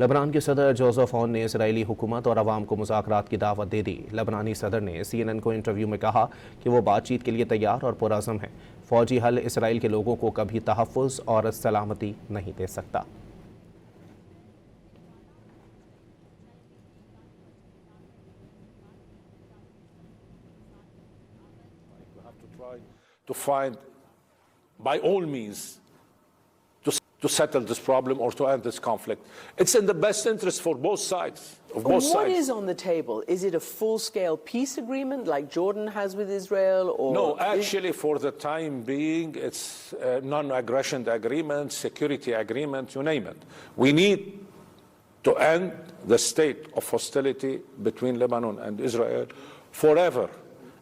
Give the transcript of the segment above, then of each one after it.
Lebanon के सदर Joseph on ने इसराइली हुकूमत और अवाम को मुज़ाकरात की दावत दे दी। लेबनानी सदर ने CNN को इंटरव्यू में कहा कि वो बातचीत के लिए तैयार और पुरअज़्म हैं। फ़ौजी हल इसराइल के लोगों को कभी तहफ़्फ़ुज़ और सलामती नहीं दे सकता। To find, by all means, to settle this problem or to end this conflict. It's in the best interest for both sides. What is on the table? Is it a full-scale peace agreement like Jordan has with Israel? Or no, actually, for the time being, it's a non-aggression agreement, security agreement, you name it. We need to end the state of hostility between Lebanon and Israel forever.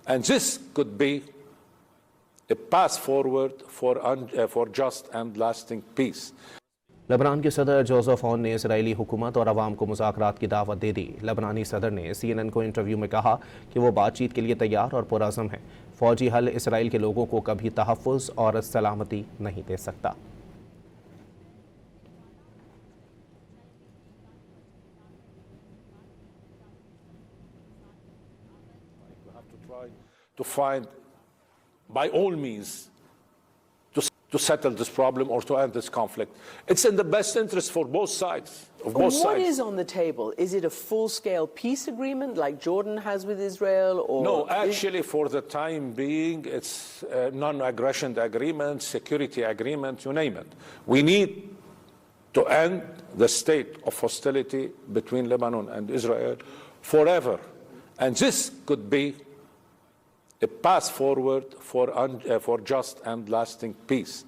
And this could be a path forward for just and lasting peace. Lebanon के सदर Joseph on ने Israeli हुकूमत और अवाम को मुज़ाकरात की दावत दे दी। लेबनानी सदर ने CNN को इंटरव्यू में कहा कि वो बातचीत के लिए तैयार और पुरअज़्म हैं। फ़ौजी हल इसराइल के लोगों को कभी तहफ़्फ़ुज़ और सलामती नहीं दे सकता। To find, by all means, to settle this problem or to end this conflict. It's in the best interest for both sides. What is on the table? Is it a full-scale peace agreement like Jordan has with Israel? Or no, actually, for the time being, it's a non-aggression agreement, security agreement, you name it. We need to end the state of hostility between Lebanon and Israel forever. And this could be a path forward for just and lasting peace.